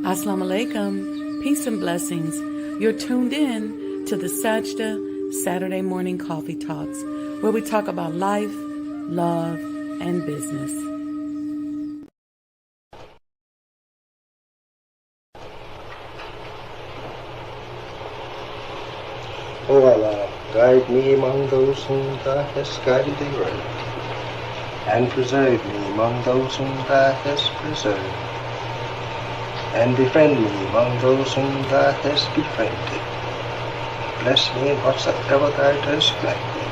Assalamu alaikum, peace and blessings. You're tuned in to the Sajdah Saturday Morning Coffee Talks, where we talk about life, love, and business. O Allah, guide me among those whom Thou hast guided aright, and preserve me among those whom Thou hast preserved, and befriend me among those whom Thou hast befriended. Bless me in whatsoever Thou dost grant me,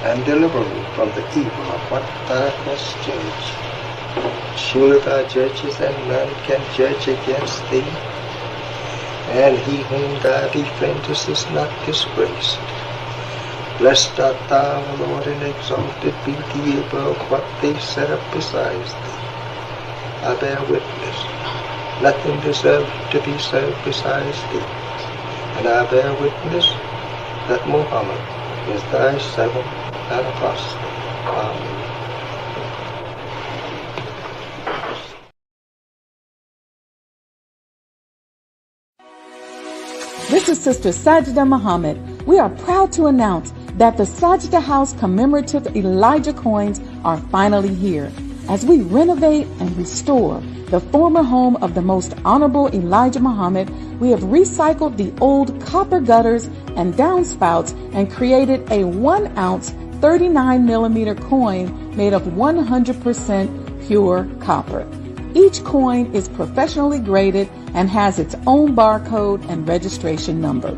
and deliver me from the evil of what Thou hast judged. Surely Thou judgest, and none can judge against Thee, and he whom Thou befriendest is not disgraced. Blessed art Thou, O Lord, and exalted be Thee above what they set up besides Thee. I bear witness, nothing deserves to be served besides Thee, and I bear witness that Muhammad is Thy servant and apostle. Amen. This is Sister Sajdah Muhammad. We are proud to announce that the Sajdah House commemorative Elijah coins are finally here. As we renovate and restore the former home of the most honorable Elijah Muhammad, we have recycled the old copper gutters and downspouts and created a 1 ounce 39 millimeter coin made of 100% pure copper. Each coin is professionally graded and has its own barcode and registration number.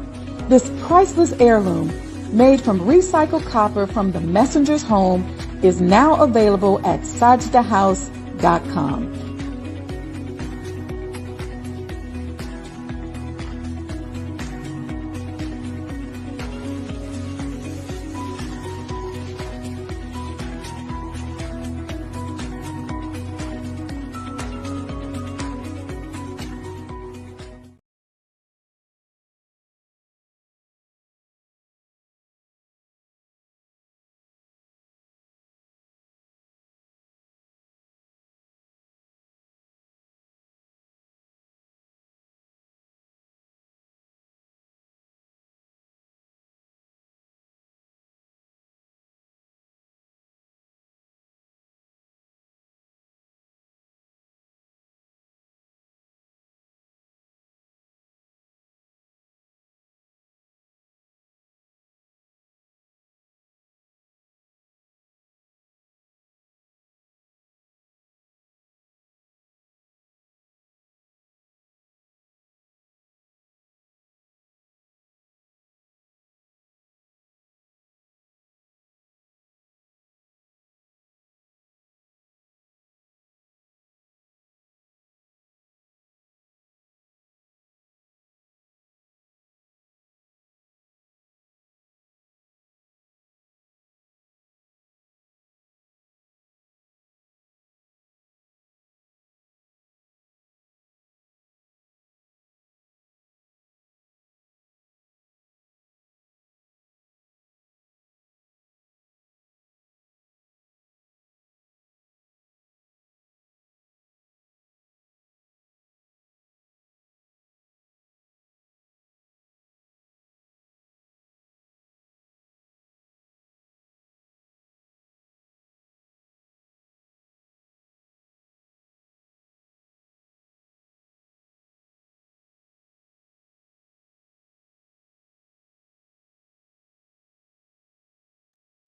This priceless heirloom, made from recycled copper from the messenger's home, is now available at sajdahhouse.com.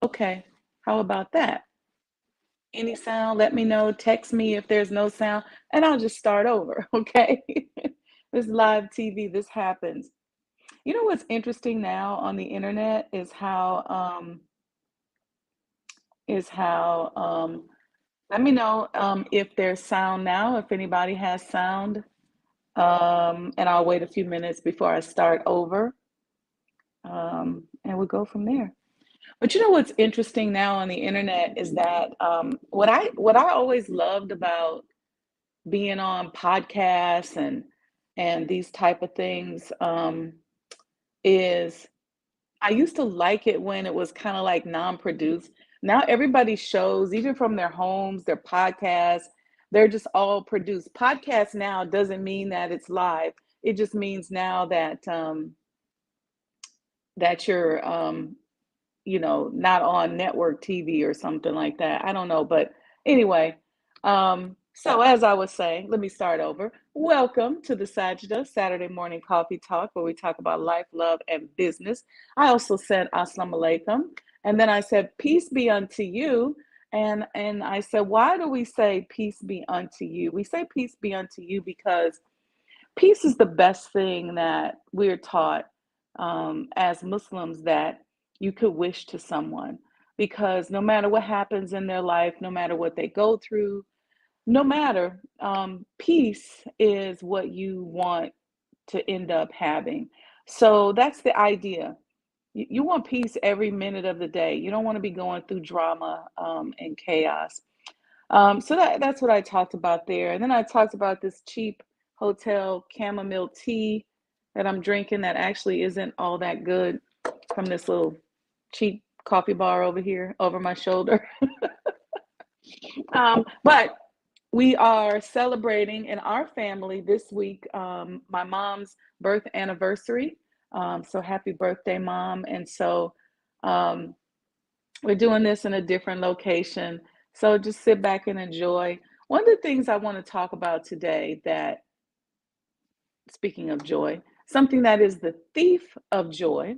Okay, how about that? Any sound, let me know. Text me if there's no sound, and I'll just start over, okay? This live TV, this happens. You know what's interesting now on the internet is how let me know if there's sound now, if anybody has sound. And I'll wait a few minutes before I start over. And we'll go from there. But you know what's interesting now on the internet is that what I always loved about being on podcasts and these type of things is I used to like it when it was kind of like non-produced. Now everybody shows, even from their homes, their podcasts, They're just all produced. Podcast now doesn't mean that it's live. It just means now that that you're not on network TV or something like that. I don't know, but anyway, so as I was saying, let me start over. Welcome to the Sajdah Saturday Morning Coffee Talk, where we talk about life, love, and business. I also said Assalamu alaikum, and then I said peace be unto you. And I said, why do we say peace be unto you? We say peace be unto you because peace is the best thing that we're taught as Muslims that you could wish to someone. Because no matter what happens in their life, no matter what they go through, no matter, peace is what you want to end up having. So that's the idea. You want peace every minute of the day. You don't want to be going through drama and chaos. So that's what I talked about there. And then I talked about this cheap hotel chamomile tea that I'm drinking that actually isn't all that good from this little cheap coffee bar over here over my shoulder. But we are celebrating in our family this week my mom's birth anniversary. So happy birthday, Mom. And so we're doing this in a different location. So just sit back and enjoy. One of the things I want to talk about today that, speaking of joy, something that is the thief of joy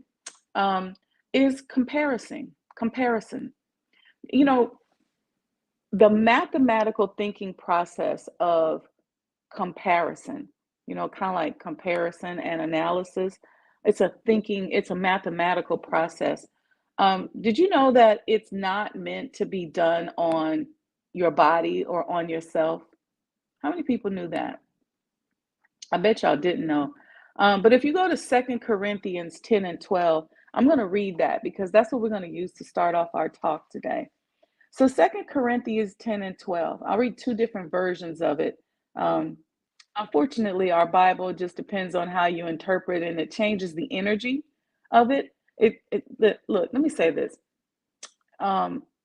is comparison. Comparison. You know, the mathematical thinking process of comparison, kind of like comparison and analysis. It's a mathematical process. Did you know that it's not meant to be done on your body or on yourself? How many people knew that? I bet y'all didn't know. But if you go to 2 Corinthians 10 and 12, I'm going to read that because that's what we're going to use to start off our talk today. So 2 Corinthians 10 and 12, I'll read two different versions of it. Unfortunately, our Bible just depends on how you interpret and it changes the energy of it. Look, let me say this.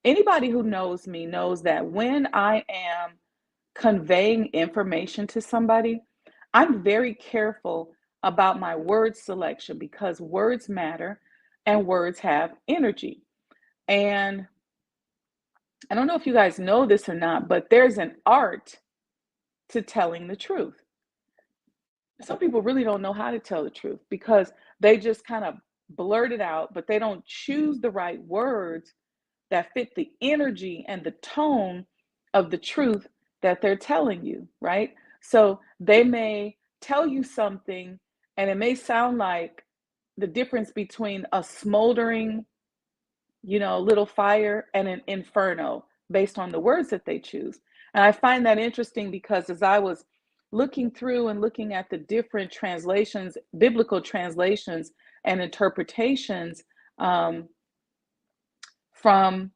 Anybody who knows me knows that when I am conveying information to somebody, I'm very careful about my word selection because words matter and words have energy. And I don't know if you guys know this or not, but there's an art to telling the truth. Some people really don't know how to tell the truth because they just kind of blurt it out, but they don't choose the right words that fit the energy and the tone of the truth that they're telling you, right? So they may tell you something and it may sound like the difference between a smoldering, little fire and an inferno based on the words that they choose. And I find that interesting because as I was looking through and looking at the different translations, biblical translations and interpretations from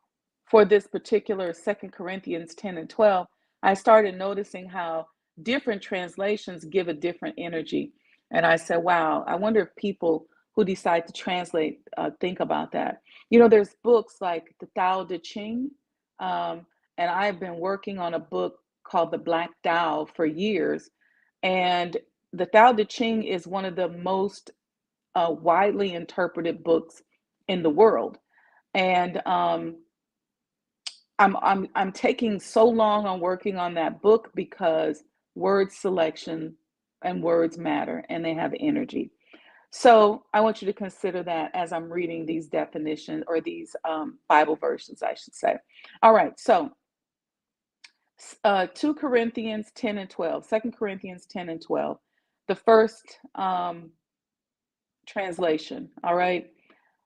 for this particular 2 Corinthians 10 and 12, I started noticing how different translations give a different energy. And I said, wow, I wonder if people who decide to translate think about that. There's books like the Tao Te Ching, and I've been working on a book called the Black Tao for years. And the Tao Te Ching is one of the most widely interpreted books in the world. And I'm taking so long on working on that book because word selection and words matter and they have energy. So I want you to consider that as I'm reading these definitions or these Bible verses, I should say. All right, so 2 Corinthians 10 and 12, 2 Corinthians 10 and 12, the first translation, all right?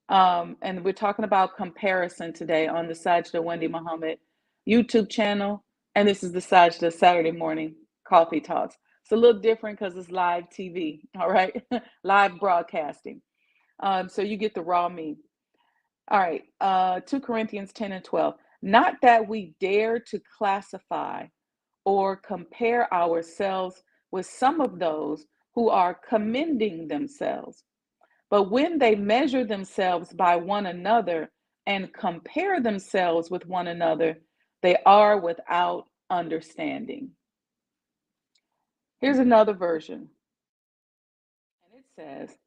And we're talking about comparison today on the Sajdah Wendy Muhammad YouTube channel. And this is the Sajdah Saturday Morning Coffee Talks. It's a little different because it's live TV, all right? Live broadcasting. So you get the raw meat. All right, 2 Corinthians 10 and 12. Not that we dare to classify or compare ourselves with some of those who are commending themselves. But when they measure themselves by one another and compare themselves with one another, they are without understanding. Here's another version. And it says,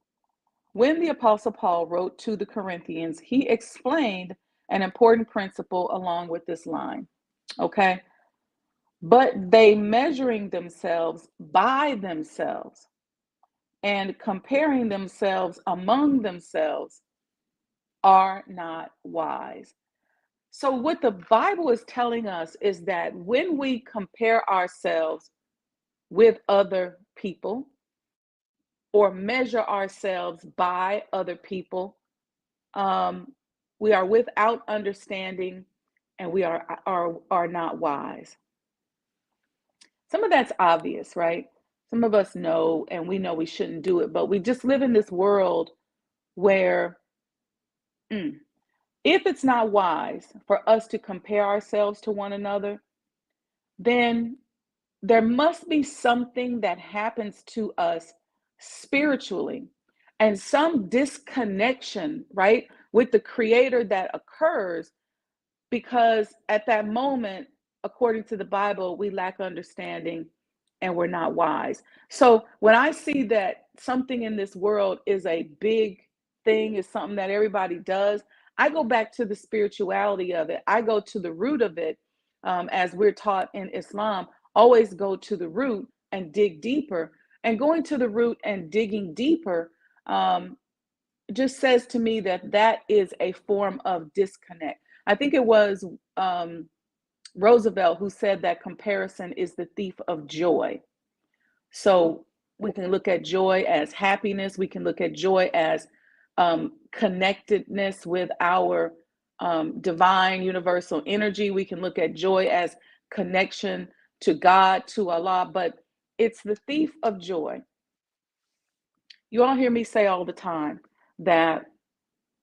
when the Apostle Paul wrote to the Corinthians, he explained an important principle along with this line. Okay? But they measuring themselves by themselves and comparing themselves among themselves are not wise. So, what the Bible is telling us is that when we compare ourselves with other people or measure ourselves by other people, um, we are without understanding and we are not wise. Some of that's obvious, right? Some of us know and we know we shouldn't do it, but we just live in this world where if it's not wise for us to compare ourselves to one another, then there must be something that happens to us spiritually and some disconnection, right, with the creator that occurs because at that moment, according to the Bible, we lack understanding and we're not wise. So when I see that something in this world is a big thing, is something that everybody does, I go back to the spirituality of it. I go to the root of it, as we're taught in Islam. Always go to the root and dig deeper. And going to the root and digging deeper just says to me that that is a form of disconnect. I think it was Roosevelt who said that comparison is the thief of joy. So we can look at joy as happiness. We can look at joy as connectedness with our divine universal energy. We can look at joy as connection to God, to Allah, but it's the thief of joy. You all hear me say all the time that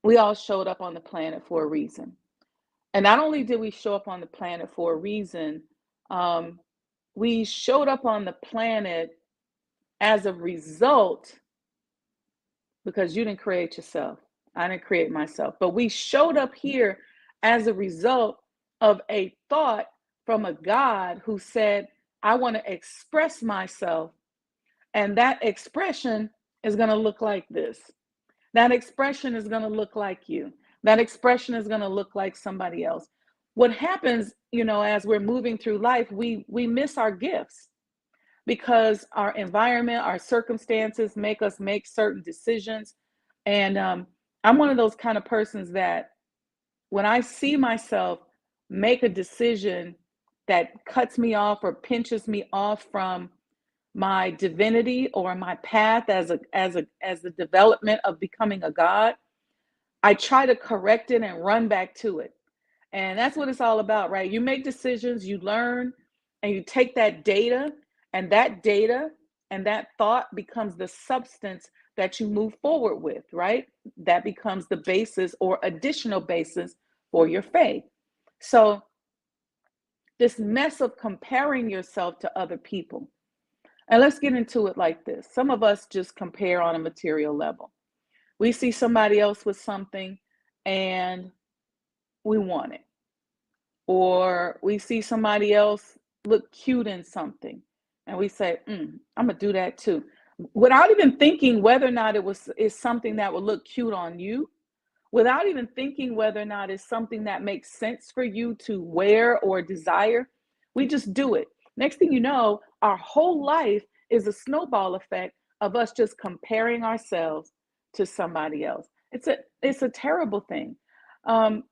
we all showed up on the planet for a reason. And not only did we show up on the planet for a reason, um, we showed up on the planet as a result because you didn't create yourself. I didn't create myself. But we showed up here as a result of a thought from a God who said, I want to express myself. And that expression is going to look like this. That expression is going to look like you. That expression is going to look like somebody else. What happens, as we're moving through life, we miss our gifts because our environment, our circumstances make us make certain decisions. And I'm one of those kind of persons that when I see myself make a decision that cuts me off or pinches me off from my divinity or my path as the development of becoming a God, I try to correct it and run back to it. And that's what it's all about, right? You make decisions, you learn, and you take that data, and that thought becomes the substance that you move forward with, right? That becomes the basis or additional basis for your faith. So, this mess of comparing yourself to other people. And let's get into it like this. Some of us just compare on a material level. We see somebody else with something and we want it. Or we see somebody else look cute in something and we say, I'm gonna do that too. Without even thinking whether or not is something that will look cute on you, without even thinking whether or not it's something that makes sense for you to wear or desire, we just do it. Next thing you know, our whole life is a snowball effect of us just comparing ourselves to somebody else. It's a terrible thing. And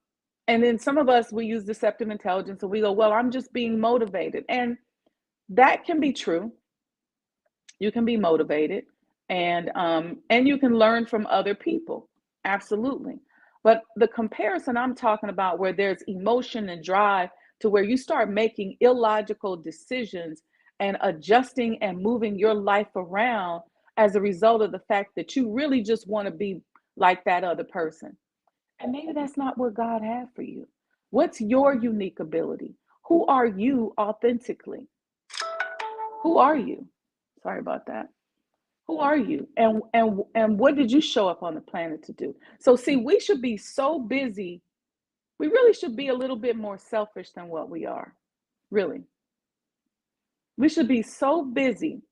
then some of us, we use deceptive intelligence and we go, well, I'm just being motivated. And that can be true. You can be motivated and you can learn from other people. Absolutely. But the comparison I'm talking about where there's emotion and drive to where you start making illogical decisions and adjusting and moving your life around as a result of the fact that you really just want to be like that other person. And maybe that's not what God had for you. What's your unique ability? Who are you authentically? Who are you? Sorry about that. Who are you? And what did you show up on the planet to do? So see, we should be so busy. We really should be a little bit more selfish than what we are. Really. We should be so busy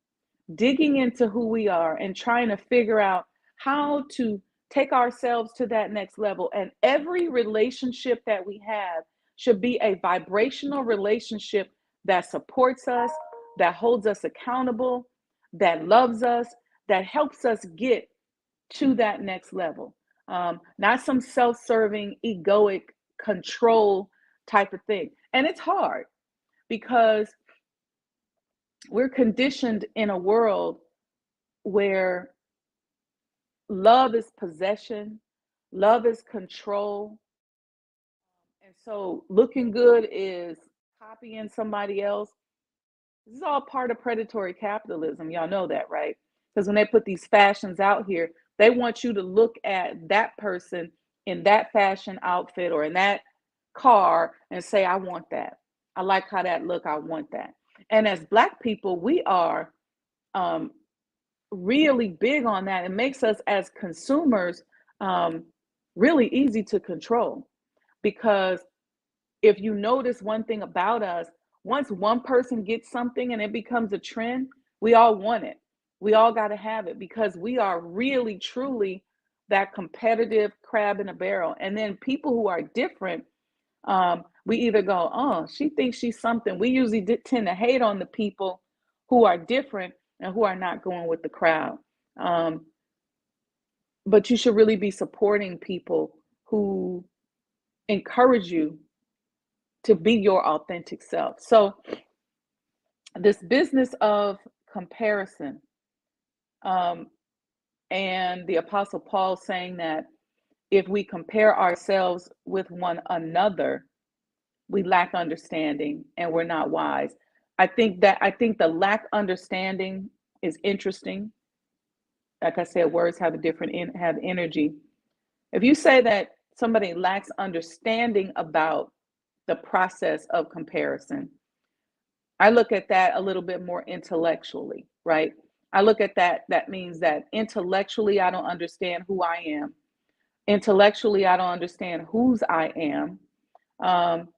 digging into who we are and trying to figure out how to take ourselves to that next level. And every relationship that we have should be a vibrational relationship that supports us, that holds us accountable, that loves us, that helps us get to that next level. Not some self serving, egoic control type of thing. And it's hard because we're conditioned in a world where love is possession, love is control. And so looking good is copying somebody else. This is all part of predatory capitalism. Y'all know that, right? Because when they put these fashions out here, they want you to look at that person in that fashion outfit or in that car and say, I want that. I like how that look. I want that. And as Black people, we are um, really big on that. It makes us as consumers really easy to control because if you notice one thing about us, once one person gets something and it becomes a trend, we all want it. We all got to have it because we are really, truly that competitive crab in a barrel. And then people who are different, we either go, oh, she thinks she's something. We usually tend to hate on the people who are different and who are not going with the crowd. Um, but you should really be supporting people who encourage you to be your authentic self. So this business of comparison, um, and the Apostle Paul saying that if we compare ourselves with one another, we lack understanding and we're not wise. I think the lack understanding is interesting. Like I said, words have a different have energy. If you say that somebody lacks understanding about the process of comparison, I look at that a little bit more intellectually, right? I look at that, that means that intellectually, I don't understand who I am. Intellectually, I don't understand whose I am. Um,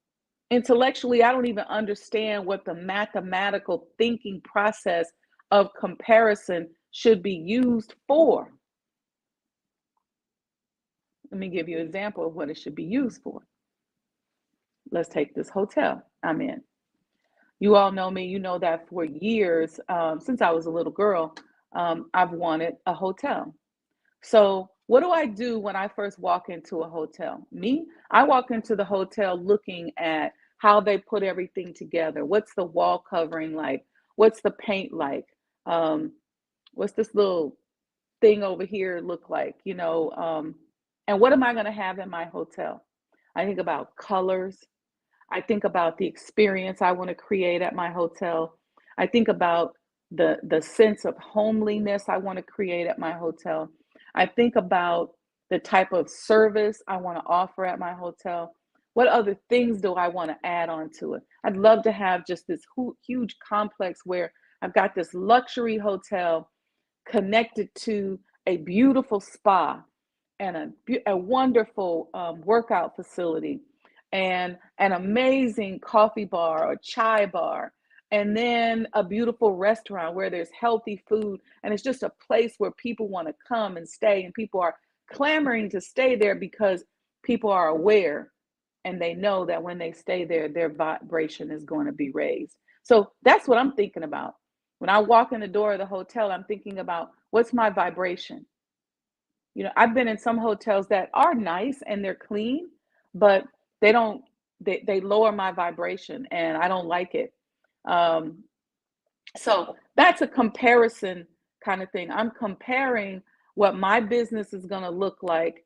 Intellectually, I don't even understand what the mathematical thinking process of comparison should be used for. Let me give you an example of what it should be used for. Let's take this hotel I'm in. You all know me, you know that for years, since I was a little girl, I've wanted a hotel. So, what do I do when I first walk into a hotel? I walk into the hotel looking at how they put everything together. What's the wall covering like? What's the paint like? Um, what's this little thing over here look like? And what am I going to have in my hotel? I think about colors. I think about the experience I want to create at my hotel. I think about the sense of homeliness I want to create at my hotel. I think about the type of service I want to offer at my hotel. What other things do I want to add on to it? I'd love to have just this huge complex where I've got this luxury hotel connected to a beautiful spa and a wonderful workout facility and an amazing coffee bar or chai bar, and then a beautiful restaurant where there's healthy food. And it's just a place where people want to come and stay, and people are clamoring to stay there because people are aware and they know that when they stay there, their vibration is going to be raised. So that's what I'm thinking about. When I walk in the door of the hotel, I'm thinking about what's my vibration. I've been in some hotels that are nice and they're clean, but they don't they lower my vibration and I don't like it. Um, so that's a comparison kind of thing. I'm comparing what my business is going to look like,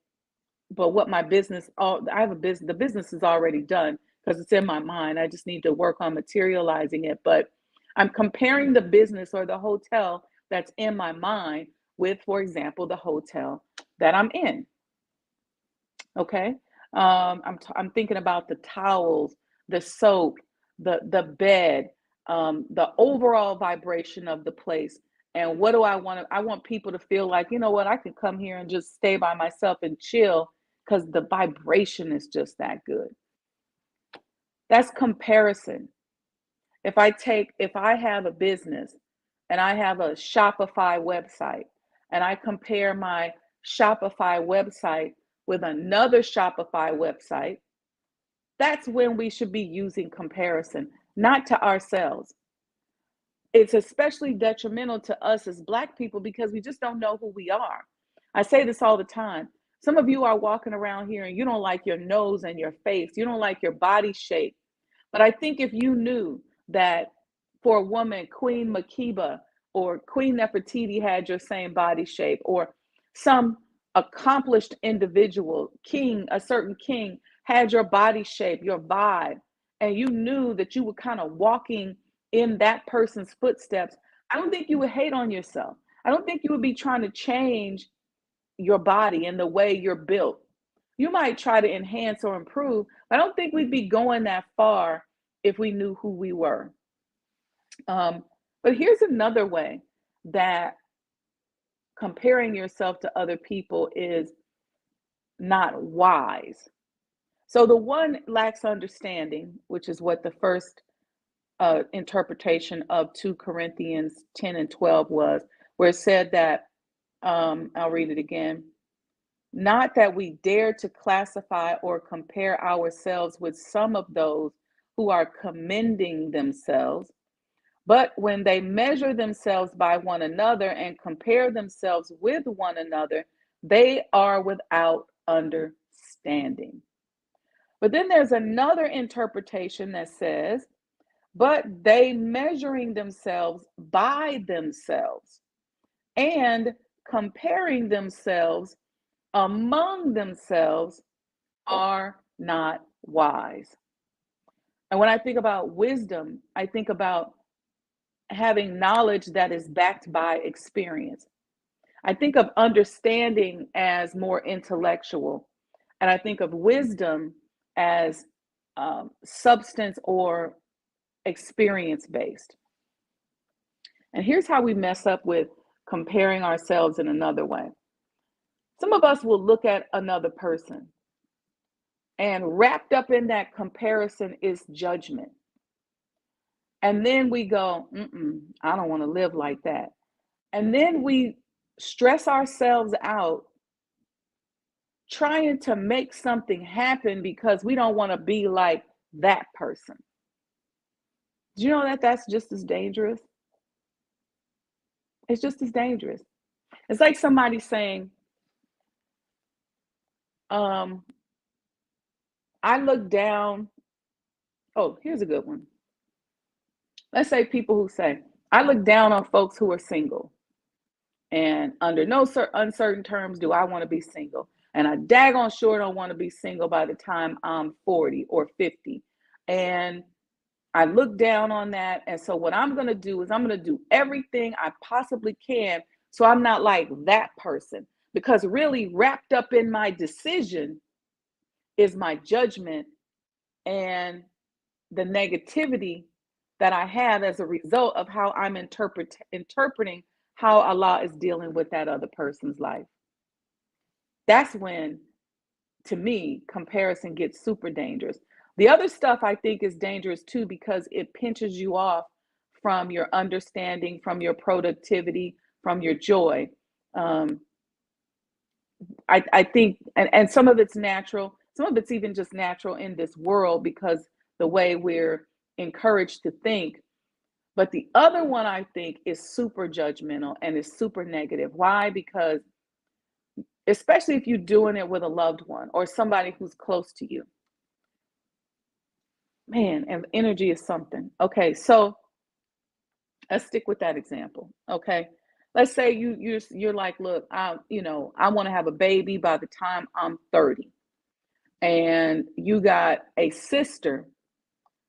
but what my business, I have a business, the business is already done because it's in my mind. I just need to work on materializing it. But I'm comparing the business or the hotel that's in my mind with, for example, the hotel that I'm in. Okay. I'm thinking about the towels, the soap, the bed, the overall vibration of the place. And what do I want to? I want people to feel like, you know what, I can come here and just stay by myself and chill because the vibration is just that good. That's comparison. If I have a business and I have a Shopify website, and I compare my Shopify website with another Shopify website, that's when we should be using comparison, not to ourselves. It's especially detrimental to us as Black people because we just don't know who we are. I say this all the time. Some of you are walking around here and you don't like your nose and your face. You don't like your body shape. But I think if you knew that for a woman, Queen Makeba or Queen Nefertiti had your same body shape, or some accomplished individual, king, a certain king had your body shape, your vibe, and you knew that you were kind of walking in that person's footsteps, I don't think you would hate on yourself. I don't think you would be trying to change your body and the way you're built. You might try to enhance or improve, but I don't think we'd be going that far if we knew who we were. But here's another way that comparing yourself to other people is not wise. So the one lacks understanding, which is what the first interpretation of 2 Corinthians 10 and 12 was, where it said that, I'll read it again. Not that we dare to classify or compare ourselves with some of those who are commending themselves, but when they measure themselves by one another and compare themselves with one another, they are without understanding. But then there's another interpretation that says, but they measuring themselves by themselves and comparing themselves among themselves are not wise. And when I think about wisdom, I think about having knowledge that is backed by experience. I think of understanding as more intellectual, and I think of wisdom as substance or experience based. And here's how we mess up with comparing ourselves in another way. Some of us will look at another person, and wrapped up in that comparison is judgment. And then we go, I don't want to live like that. And then we stress ourselves out trying to make something happen because we don't want to be like that person. Do you know that that's just as dangerous? It's just as dangerous. It's like somebody saying, I look down. Oh, here's a good one. Let's say people who say, I look down on folks who are single. And under no uncertain terms do I want to be single. And I daggone sure don't want to be single by the time I'm 40 or 50. And I look down on that. And so what I'm going to do is I'm going to do everything I possibly can so I'm not like that person. Because really wrapped up in my decision is my judgment and the negativity that I have as a result of how I'm interpreting how Allah is dealing with that other person's life. That's when, to me, comparison gets super dangerous. The other stuff I think is dangerous too because it pinches you off from your understanding, from your productivity, from your joy. I think, and some of it's natural, some of it's even just natural in this world because the way we're encouraged to think. But the other one I think is super judgmental and is super negative. Why? Because especially if you're doing it with a loved one or somebody who's close to you. Man, and energy is something. Okay, so let's stick with that example. Okay, let's say you're like, look, I want to have a baby by the time I'm 30, and you got a sister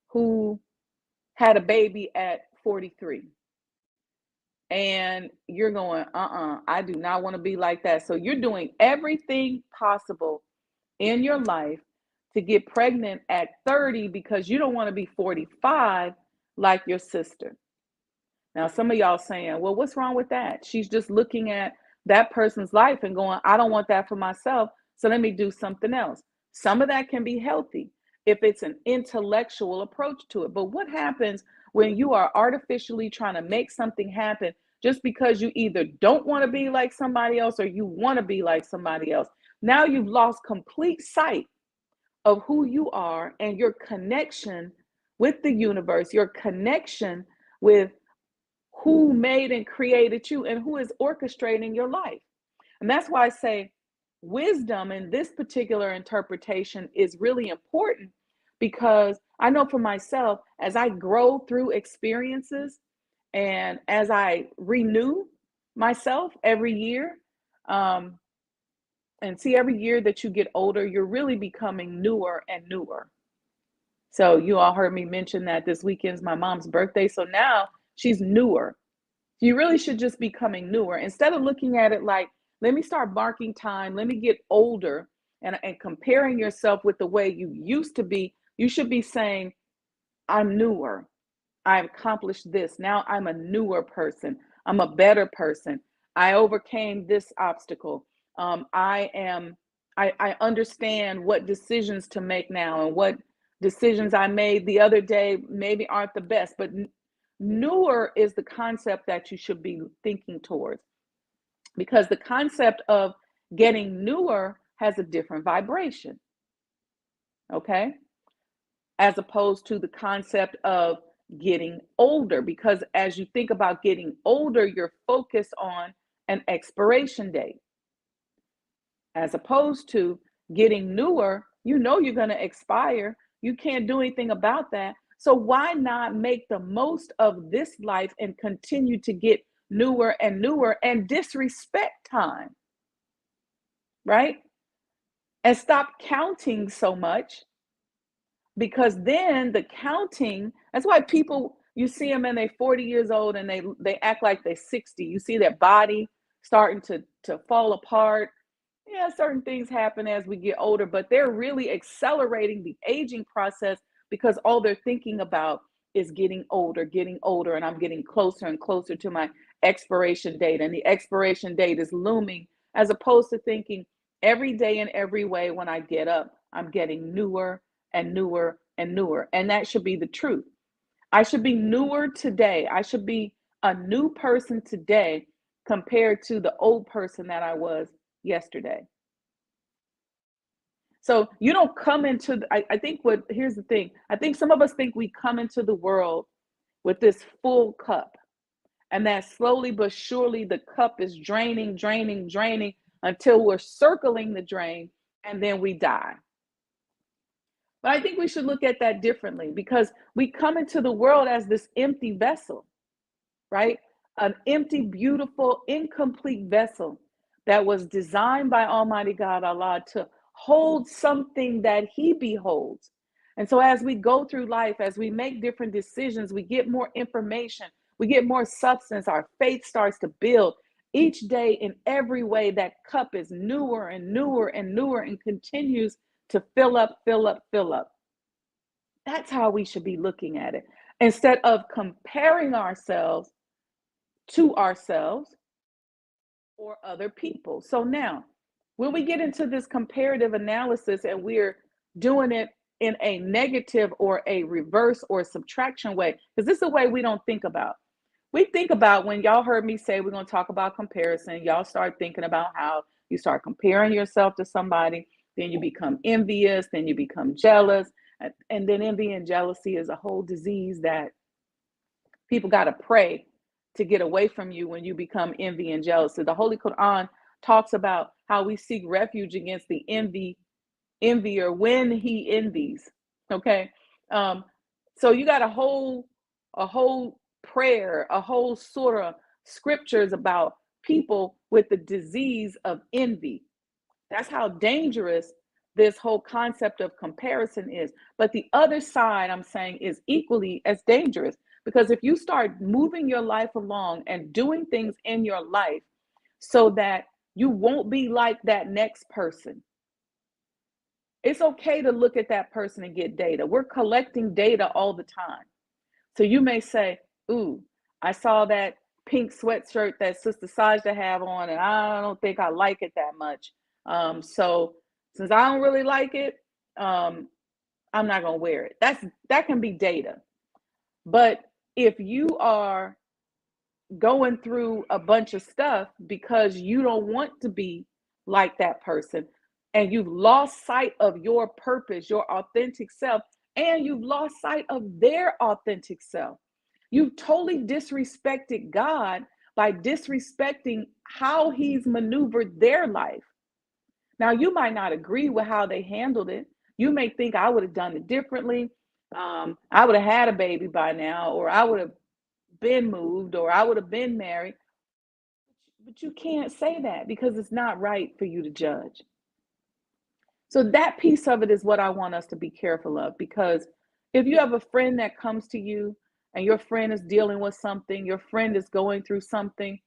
who had a baby at 43. And you're going, I do not want to be like that. So you're doing everything possible in your life to get pregnant at 30 because you don't want to be 45 like your sister. Now, some of y'all saying, well, what's wrong with that? She's just looking at that person's life and going, I don't want that for myself. So let me do something else. Some of that can be healthy if it's an intellectual approach to it. But what happens when you are artificially trying to make something happen just because you either don't want to be like somebody else or you want to be like somebody else. Now you've lost complete sight of who you are and your connection with the universe, your connection with who made and created you and who is orchestrating your life. And that's why I say wisdom in this particular interpretation is really important, because I know for myself, as I grow through experiences and as I renew myself every year, and see, every year that you get older, you're really becoming newer and newer. So you all heard me mention that this weekend's my mom's birthday. So now she's newer. You really should just be becoming newer instead of looking at it like, let me start marking time, let me get older, and comparing yourself with the way you used to be. You should be saying, I'm newer. I've accomplished this. Now I'm a newer person. I'm a better person. I overcame this obstacle. I understand what decisions to make now, and what decisions I made the other day maybe aren't the best, but newer is the concept that you should be thinking towards, because the concept of getting newer has a different vibration, okay? As opposed to the concept of getting older, because as you think about getting older, you're focused on an expiration date. As opposed to getting newer, you know you're going to expire. You can't do anything about that. So why not make the most of this life and continue to get newer and disrespect time, right? And stop counting so much, because then the counting, that's why people, you see them and they're 40 years old and they act like they're 60. You see their body starting to fall apart. Yeah, certain things happen as we get older, but they're really accelerating the aging process because all they're thinking about is getting older, and I'm getting closer and closer to my expiration date, and the expiration date is looming, as opposed to thinking every day in every way when I get up, I'm getting newer and newer and newer. And that should be the truth. I should be newer today. I should be a new person today compared to the old person that I was yesterday. So you don't come into, I think here's the thing. I think some of us think we come into the world with this full cup, and that slowly but surely the cup is draining until we're circling the drain and then we die. But I think we should look at that differently, because we come into the world as this empty vessel, right? An empty, beautiful, incomplete vessel that was designed by Almighty God, Allah, to hold something that He beholds. And so as we go through life, as we make different decisions, we get more information, we get more substance, our faith starts to build. Each day, in every way, that cup is newer and newer and newer and continues to fill up, fill up, fill up. That's how we should be looking at it, instead of comparing ourselves to ourselves or other people. So now, when we get into this comparative analysis and we're doing it in a negative or a reverse or subtraction way, because this is a way we don't think about. We think about, when y'all heard me say we're going to talk about comparison, y'all start thinking about how you start comparing yourself to somebody, then you become envious, then you become jealous, and then envy and jealousy is a whole disease that people got to pray to get away from you when you become envy and jealous. So the Holy Quran talks about how we seek refuge against the envier when he envies. Okay. So you got a whole prayer, a whole surah, scriptures about people with the disease of envy. That's how dangerous this whole concept of comparison is. But the other side, I'm saying, is equally as dangerous, because if you start moving your life along and doing things in your life so that you won't be like that next person, it's okay to look at that person and get data. We're collecting data all the time. So you may say, ooh, I saw that pink sweatshirt that Sister Sajdah have on, and I don't think I like it that much. So since I don't really like it, I'm not going to wear it. That can be data. But if you are going through a bunch of stuff because you don't want to be like that person, and you've lost sight of your purpose, your authentic self, and you've lost sight of their authentic self. You've totally disrespected God by disrespecting how He's maneuvered their life. Now, you might not agree with how they handled it. You may think I would have done it differently. I would have had a baby by now, or I would have been moved, or I would have been married. But you can't say that because it's not right for you to judge. So that piece of it is what I want us to be careful of, because if you have a friend that comes to you and your friend is dealing with something, your friend is going through something,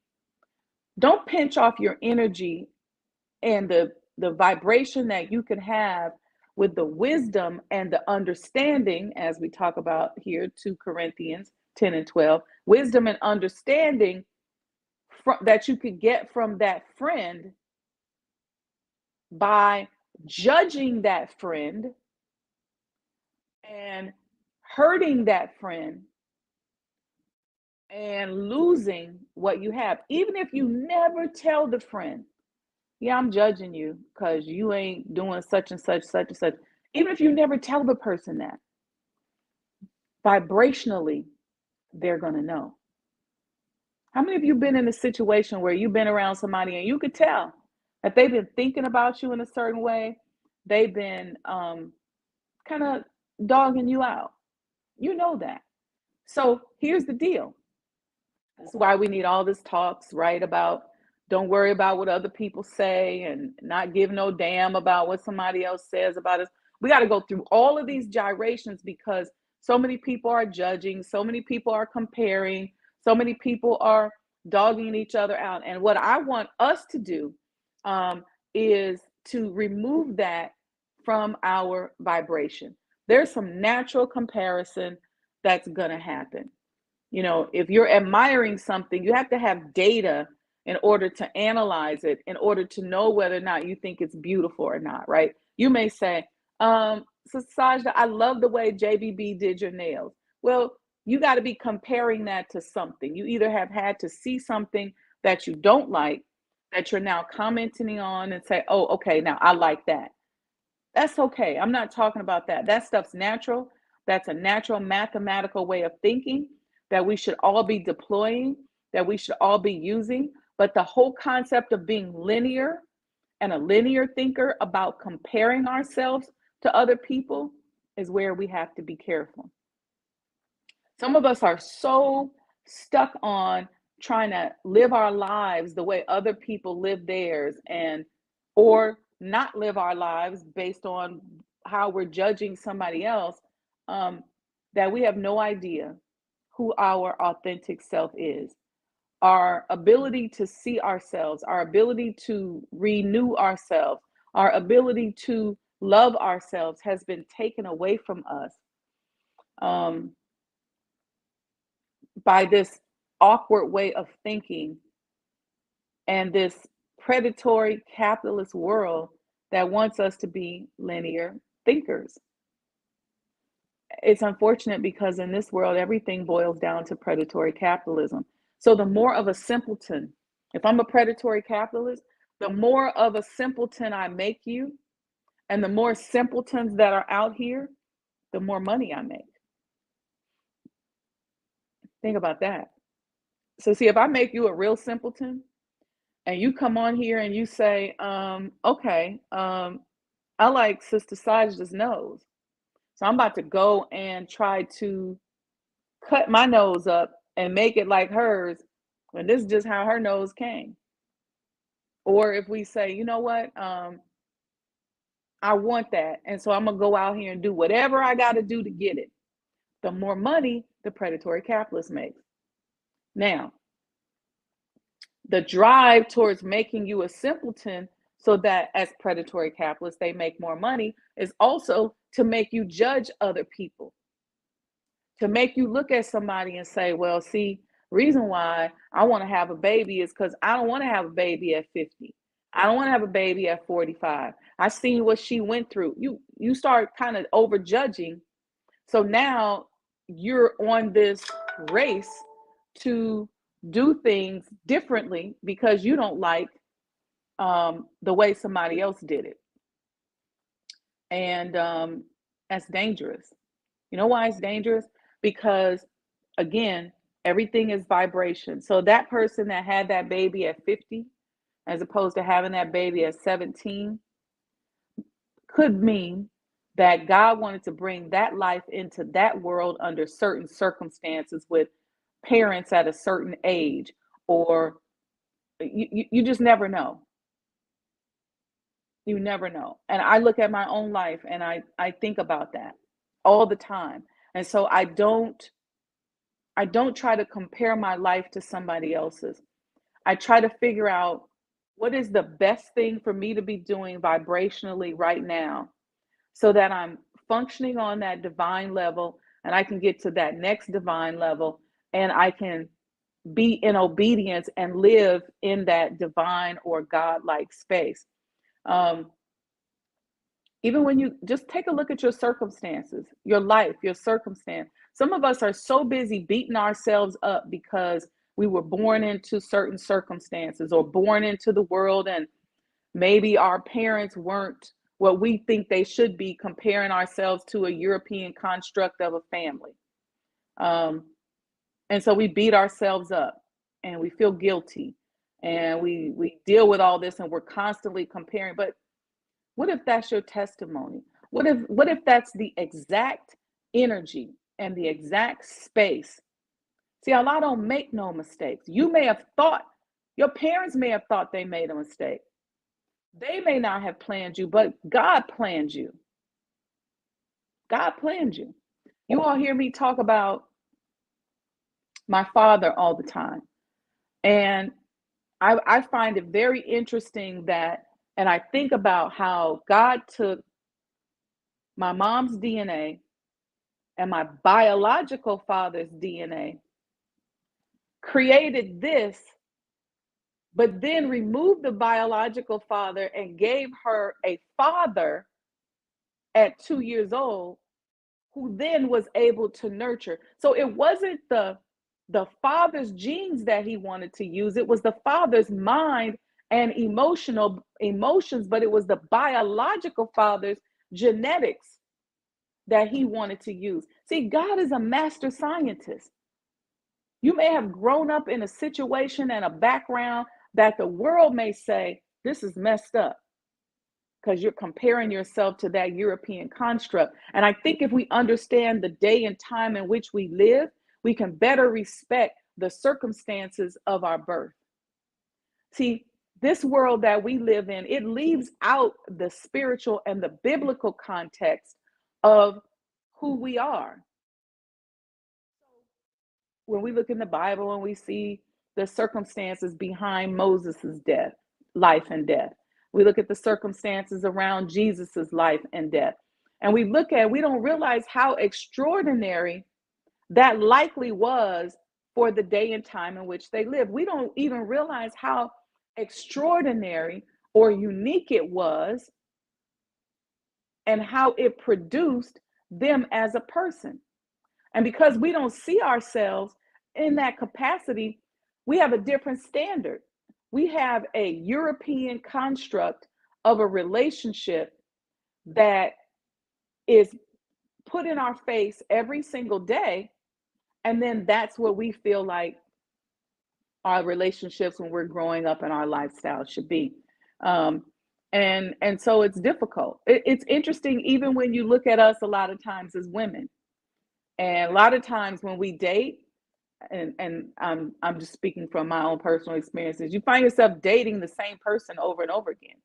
don't pinch off your energy and the vibration that you can have with the wisdom and the understanding, as we talk about here, 2 Corinthians 10 and 12, wisdom and understanding that you could get from that friend by judging that friend and hurting that friend and losing what you have. Even if you never tell the friend, yeah, I'm judging you because you ain't doing such and such, such and such. Even if you never tell the person that, vibrationally, they're going to know. How many of you been in a situation where you've been around somebody and you could tell that they've been thinking about you in a certain way? They've been kind of dogging you out. You know that. So here's the deal. That's why we need all this talks, right? About don't worry about what other people say and not give no damn about what somebody else says about us. We got to go through all of these gyrations because so many people are judging, so many people are comparing, so many people are dogging each other out. And what I want us to do is to remove that from our vibration. There's some natural comparison that's going to happen. You know, if you're admiring something, you have to have data in order to analyze it, in order to know whether or not you think it's beautiful or not, right? You may say, so Sajdah, I love the way JBB did your nails. Well, you got to be comparing that to something. You either have had to see something that you don't like, that you're now commenting on and say, oh, okay, now I like that. That's okay. I'm not talking about that. That stuff's natural. That's a natural mathematical way of thinking that we should all be deploying, that we should all be using. But the whole concept of being linear and a linear thinker about comparing ourselves to other people is where we have to be careful. Some of us are so stuck on trying to live our lives the way other people live theirs, and or not live our lives based on how we're judging somebody else, that we have no idea who our authentic self is. Our ability to see ourselves, our ability to renew ourselves, our ability to love ourselves has been taken away from us by this awkward way of thinking and this predatory capitalist world that wants us to be linear thinkers. It's unfortunate because in this world, everything boils down to predatory capitalism. So the more of a simpleton, if I'm a predatory capitalist, the more of a simpleton I make you, and the more simpletons that are out here, the more money I make. Think about that. So see, if I make you a real simpleton and you come on here and you say, okay, I like Sister Sajdah's nose. So I'm about to go and try to cut my nose up and make it like hers when this is just how her nose came. Or if we say, you know what, I want that. And so I'm going to go out here and do whatever I got to do to get it. The more money the predatory capitalist makes. Now, the drive towards making you a simpleton so that as predatory capitalists, they make more money is also to make you judge other people. To make you look at somebody and say, well, see, reason why I want to have a baby is because I don't want to have a baby at 50. I don't want to have a baby at 45. I seen what she went through. You start kind of over judging. So now you're on this race to do things differently because you don't like the way somebody else did it. And that's dangerous. You know why it's dangerous? Because, again, everything is vibration. So that person that had that baby at 50, as opposed to having that baby at 17, could mean that God wanted to bring that life into that world under certain circumstances with parents at a certain age, or you just never know. You never know. And I look at my own life and I think about that all the time. And so I don't try to compare my life to somebody else's. I try to figure out what is the best thing for me to be doing vibrationally right now so that I'm functioning on that divine level and I can get to that next divine level and I can be in obedience and live in that divine or God-like space. Um, Even when you just take a look at your circumstances, your life, your circumstance. Some of us are so busy beating ourselves up because we were born into certain circumstances or born into the world, and maybe our parents weren't what we think they should be, comparing ourselves to a European construct of a family. Um, and so we beat ourselves up and we feel guilty and we deal with all this and we're constantly comparing. But what if that's your testimony? What if that's the exact energy and the exact space? See, Allah don't make no mistakes. You may have thought, your parents may have thought they made a mistake. They may not have planned you, but God planned you. God planned you. You all hear me talk about my father all the time. And I find it very interesting that, and I think about how God took my mom's DNA and my biological father's DNA, created this, but then removed the biological father and gave her a father at 2 years old who then was able to nurture. So it wasn't the father's genes that he wanted to use, it was the father's mind and emotions, but it was the biological father's genetics that he wanted to use. See, God is a master scientist. You may have grown up in a situation and a background that the world may say, this is messed up, because you're comparing yourself to that European construct. And I think if we understand the day and time in which we live, we can better respect the circumstances of our birth. See, this world that we live in, it leaves out the spiritual and the biblical context of who we are. When we look in the Bible and we see the circumstances behind Moses's death, life and death, we look at the circumstances around Jesus's life and death, and we don't realize how extraordinary that likely was for the day and time in which they lived. We don't even realize how extraordinary or unique it was and how it produced them as a person. And because we don't see ourselves in that capacity, we have a different standard. We have a European construct of a relationship that is put in our face every single day. And then that's what we feel like our relationships when we're growing up and our lifestyle should be. And so it's difficult. It's interesting, even when you look at us a lot of times as women. And a lot of times when we date, and I'm just speaking from my own personal experiences, you find yourself dating the same person over and over again.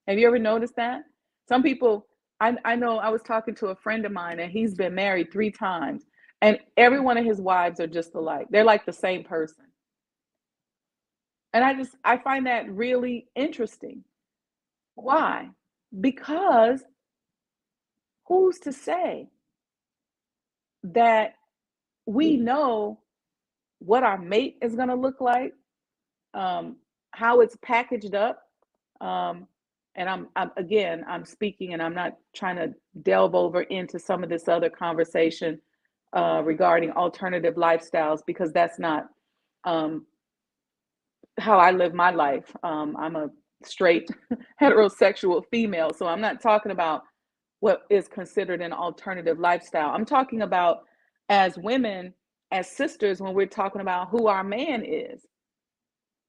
Have you ever noticed that? Some people, I know I was talking to a friend of mine and he's been married 3 times, and every one of his wives are just alike. They're like the same person. And I find that really interesting. Why? Because who's to say that we know what our mate is going to look like, how it's packaged up, And I'm speaking, and I'm not trying to delve over into some of this other conversation regarding alternative lifestyles, because that's not um, how I live my life. I'm a straight heterosexual female, so I'm not talking about what is considered an alternative lifestyle. I'm talking about as women, as sisters, when we're talking about who our man is,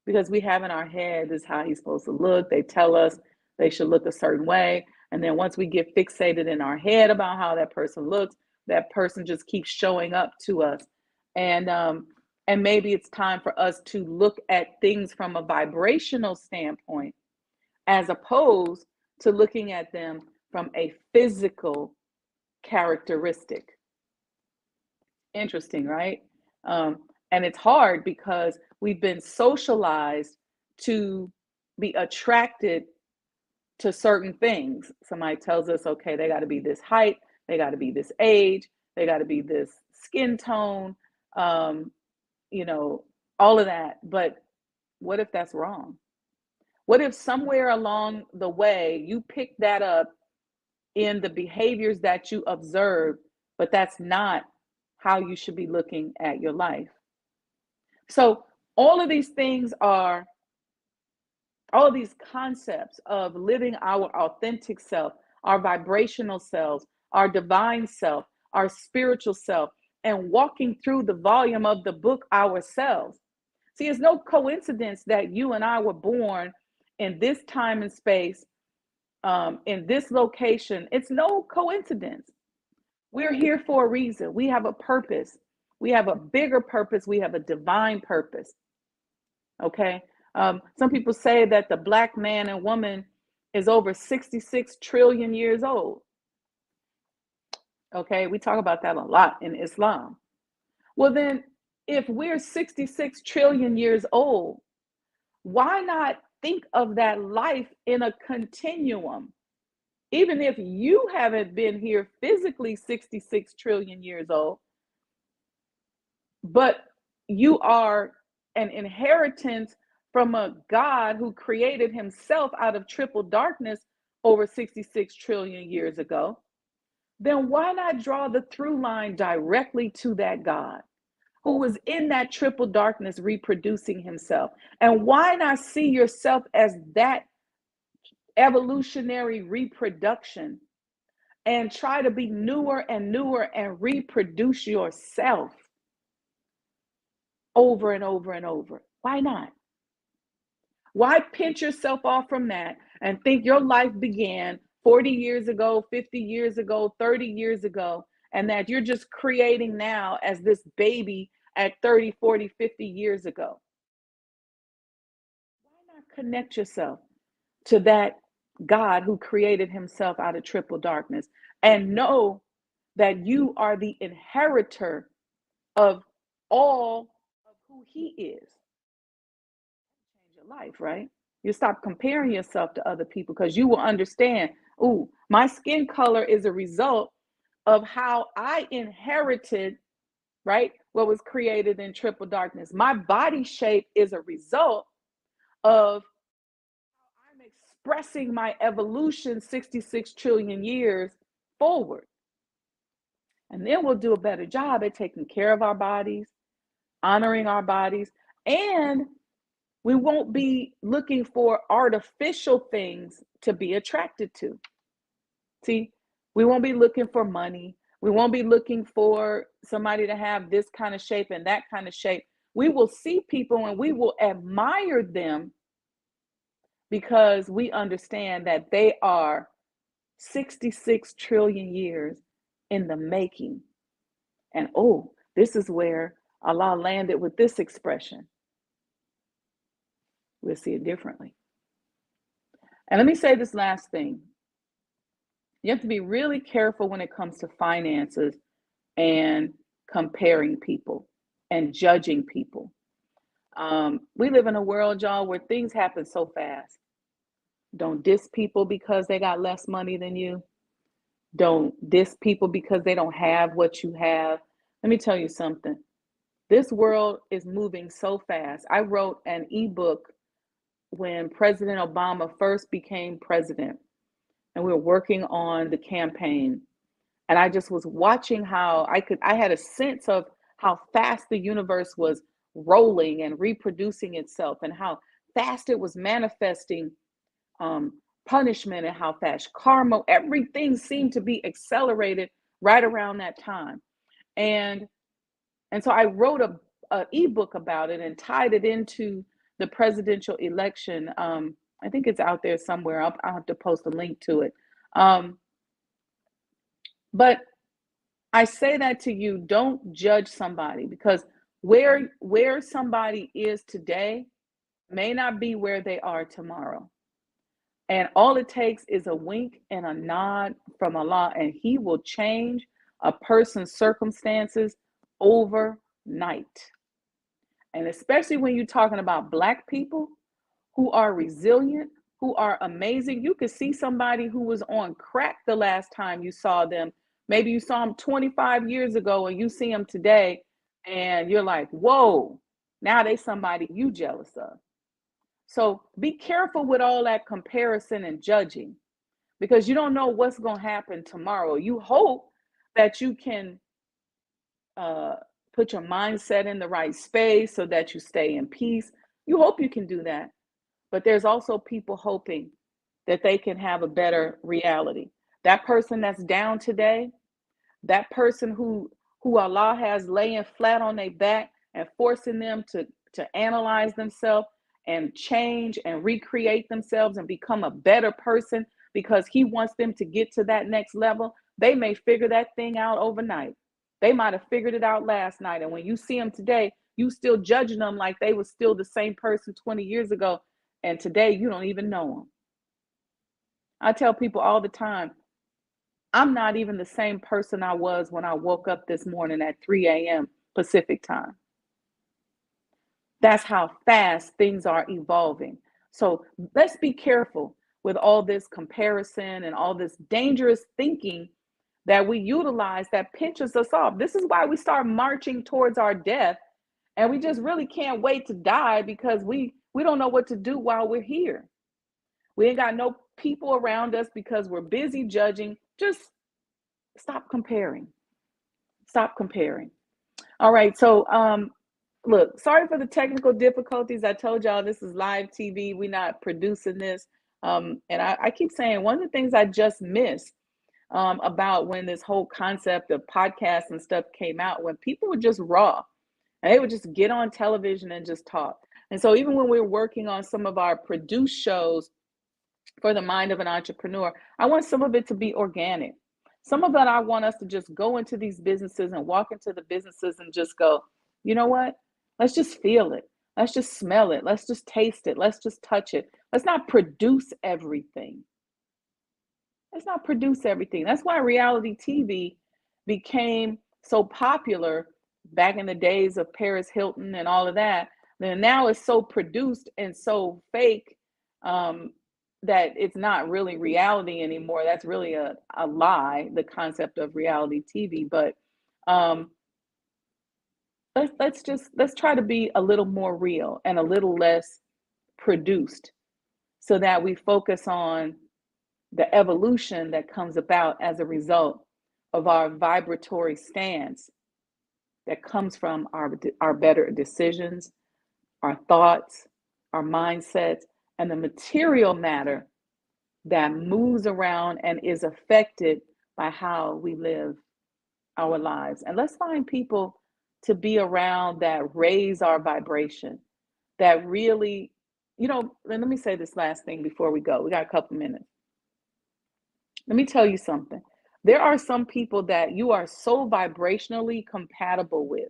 because we have in our head this is how he's supposed to look. They tell us they should look a certain way. And then once we get fixated in our head about how that person looks, that person just keeps showing up to us. And maybe it's time for us to look at things from a vibrational standpoint, as opposed to looking at them from a physical characteristic. Interesting, right? And it's hard because we've been socialized to be attracted to certain things. Somebody tells us, okay, they got to be this height, they got to be this age, they got to be this skin tone, um, you know, all of that. But what if that's wrong? What if somewhere along the way you pick that up in the behaviors that you observe, but that's not how you should be looking at your life? So all of these things are, all of these concepts of living our authentic self, our vibrational selves, our divine self, our spiritual self, and walking through the volume of the book ourselves. See, it's no coincidence that you and I were born in this time and space, in this location. It's no coincidence. We're here for a reason. We have a purpose. We have a bigger purpose. We have a divine purpose. Okay. Some people say that the black man and woman is over 66 trillion years old. Okay. We talk about that a lot in Islam. Well, then, if we're 66 trillion years old, why not think of that life in a continuum? Even if you haven't been here physically 66 trillion years old, but you are an inheritance from a God who created himself out of triple darkness over 66 trillion years ago, then why not draw the through line directly to that God who was in that triple darkness reproducing himself? And why not see yourself as that evolutionary reproduction and try to be newer and newer and reproduce yourself over and over and over? Why not? Why pinch yourself off from that and think your life began 40 years ago, 50 years ago, 30 years ago, and that you're just creating now as this baby at 30, 40, 50 years ago? Why not connect yourself to that God who created himself out of triple darkness and know that you are the inheritor of all of who he is? Change your life, right? You stop comparing yourself to other people, because you will understand, oh, my skin color is a result of how I inherited, right, what was created in triple darkness. My body shape is a result of how I'm expressing my evolution 66 trillion years forward. And then we'll do a better job at taking care of our bodies, honoring our bodies, and we won't be looking for artificial things to be attracted to. See, we won't be looking for money. We won't be looking for somebody to have this kind of shape and that kind of shape. We will see people and we will admire them because we understand that they are 66 trillion years in the making. And oh, this is where Allah landed with this expression. We'll see it differently. And let me say this last thing. You have to be really careful when it comes to finances and comparing people and judging people. We live in a world, y'all, where things happen so fast. Don't diss people because they got less money than you. Don't diss people because they don't have what you have. Let me tell you something. This world is moving so fast. I wrote an ebook when President Obama first became president, and we were working on the campaign. And I just was watching how I had a sense of how fast the universe was rolling and reproducing itself, and how fast it was manifesting um, punishment, and how fast karma, everything seemed to be accelerated right around that time. And so I wrote a ebook about it and tied it into the presidential election. I think it's out there somewhere. I'll have to post a link to it. Um, but I say that to you, don't judge somebody, because where somebody is today may not be where they are tomorrow. And all it takes is a wink and a nod from Allah, and He will change a person's circumstances overnight. And especially when you're talking about Black people who are resilient, who are amazing. You could see somebody who was on crack the last time you saw them. Maybe you saw them 25 years ago and you see them today, and you're like, whoa, now they somebody you jealous of. So be careful with all that comparison and judging, because you don't know what's going to happen tomorrow. You hope that you can uh, put your mindset in the right space so that you stay in peace. You hope you can do that. But there's also people hoping that they can have a better reality. That person that's down today, that person who Allah has laying flat on their back and forcing them to analyze themselves and change and recreate themselves and become a better person because He wants them to get to that next level, they may figure that thing out overnight. They might have figured it out last night. And when you see them today, you still judging them like they were still the same person 20 years ago. And today you don't even know them. I tell people all the time, I'm not even the same person I was when I woke up this morning at 3 a.m. Pacific time. That's how fast things are evolving. So let's be careful with all this comparison and all this dangerous thinking that we utilize that pinches us off. This is why we start marching towards our death, and we just really can't wait to die, because we don't know what to do while we're here. We ain't got no people around us because we're busy judging. Just stop comparing. Stop comparing. All right. So look, sorry for the technical difficulties. I told y'all this is live TV. We're not producing this. And I keep saying, one of the things I just missed about when this whole concept of podcasts and stuff came out, when people were just raw and they would just get on television and just talk. And so even when we're working on some of our produced shows for the mind of an entrepreneur, I want some of it to be organic. Some of it, I want us to just go into these businesses and walk into the businesses and just go, you know what? Let's just feel it. Let's just smell it. Let's just taste it. Let's just touch it. Let's not produce everything. Let's not produce everything. That's why reality TV became so popular back in the days of Paris Hilton and all of that. Then now it's so produced and so fake that it's not really reality anymore. That's really a lie, the concept of reality TV. But let's try to be a little more real and a little less produced, so that we focus on the evolution that comes about as a result of our vibratory stance that comes from our better decisions, our thoughts, our mindsets, and the material matter that moves around and is affected by how we live our lives. And let's find people to be around that raise our vibration, that really, let me say this last thing before we go. We got a couple minutes. Let me tell you something. There are some people that you are so vibrationally compatible with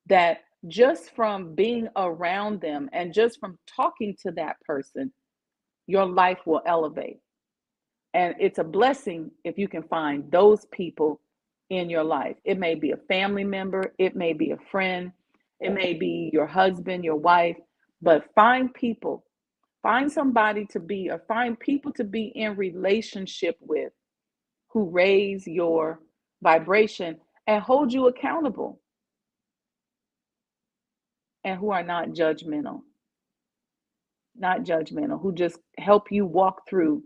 that just from being around them and just from talking to that person, your life will elevate. And it's a blessing if you can find those people in your life. It may be a family member, it may be a friend, it may be your husband, your wife, but find people, find somebody to be, or find people to be in relationship with who raise your vibration and hold you accountable and who are not judgmental. not judgmental, who just help you walk through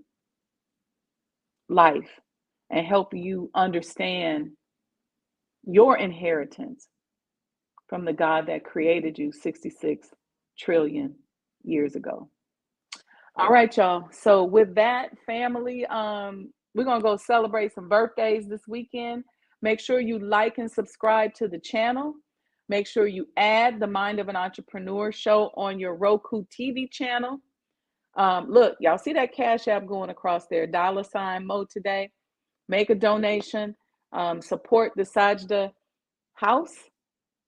life and help you understand your inheritance from the God that created you 66 trillion years ago. All right, y'all. So with that, family, we're gonna go celebrate some birthdays this weekend. Make sure you like and subscribe to the channel. Make sure you add the Mind of an Entrepreneur show on your Roku TV channel. Look, y'all see that Cash App going across there, $ Mo today. Make a donation. Support the Sajdah House,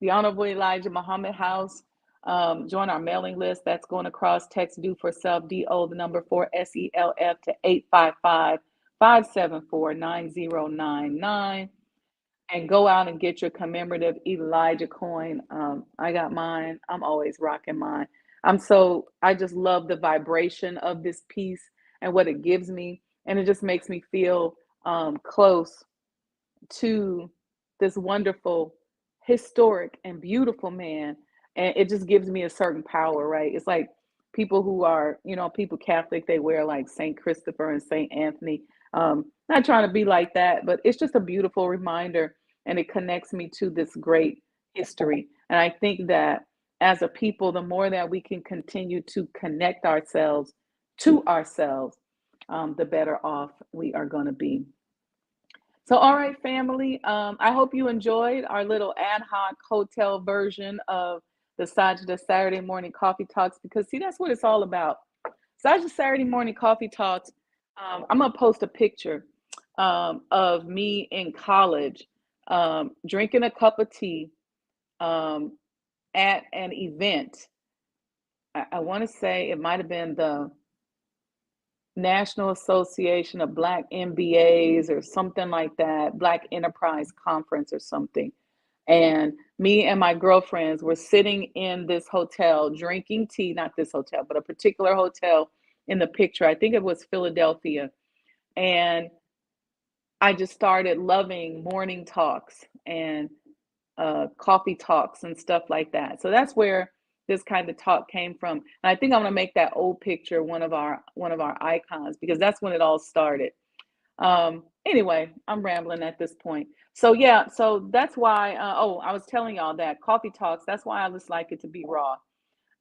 the Honorable Elijah Muhammad House. Join our mailing list. That's going across. Text Do for Self, DO, the number 4 SELF to 855-574-9099. And go out and get your commemorative Elijah coin. I got mine. I'm always rocking mine. I just love the vibration of this piece and what it gives me. And it just makes me feel close to this wonderful, historic, and beautiful man. And it just gives me a certain power, right? It's like people who are, people Catholic, they wear like St. Christopher and St. Anthony. Not trying to be like that, but it's just a beautiful reminder, and it connects me to this great history. And I think that as a people, the more that we can continue to connect ourselves to ourselves, the better off we are going to be. So, all right, family, I hope you enjoyed our little ad hoc hotel version of the Sajdah Saturday Morning Coffee Talks, because, see, that's what it's all about. Sajdah Saturday Morning Coffee Talks, I'm going to post a picture of me in college drinking a cup of tea at an event. I want to say it might have been the National Association of Black MBAs or something like that, Black Enterprise Conference or something. And me and my girlfriends were sitting in this hotel drinking tea, not this hotel, but a particular hotel in the picture. I think it was Philadelphia. And I just started loving morning talks and coffee talks and stuff like that. So that's where this kind of talk came from. And I think I'm gonna make that old picture one of our icons, because that's when it all started. Anyway, I'm rambling at this point. So yeah, so that's why. I was telling y'all that coffee talks. That's why I just like it to be raw.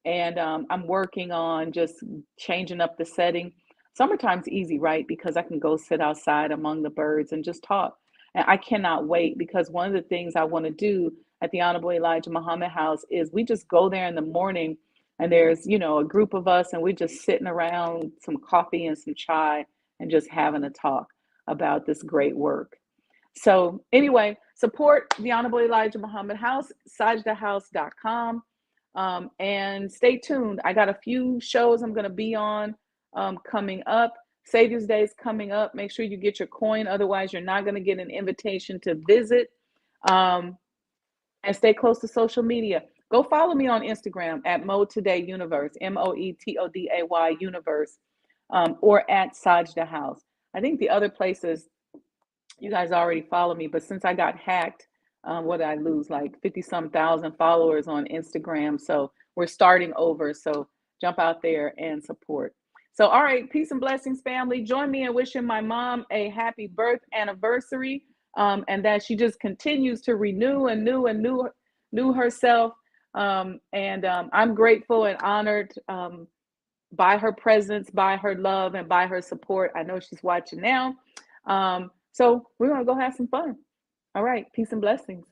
And I'm working on just changing up the setting. Summertime's easy, right? Because I can go sit outside among the birds and just talk. And I cannot wait, because one of the things I want to do at the Honorable Elijah Muhammad House is we just go there in the morning, and there's, a group of us, and we just sitting around some coffee and some chai and just having a talk about this great work. So anyway, support the Honorable Elijah Muhammad House, sajdahhouse.com. And stay tuned. I got a few shows I'm going to be on coming up. Savior's Day is coming up. Make sure you get your coin. Otherwise, you're not going to get an invitation to visit. And stay close to social media. Go follow me on Instagram at Mo Today Universe, MOETODAY Universe, or at Sajdah House. I think the other places you guys already follow me, but since I got hacked, what did I lose? Like 50-some thousand followers on Instagram. So we're starting over. So jump out there and support. So, all right, peace and blessings, family. Join me in wishing my mom a happy birth anniversary, and that she just continues to renew and new herself. I'm grateful and honored by her presence, by her love, and by her support. I know she's watching now. So we're going to go have some fun. All right, peace and blessings.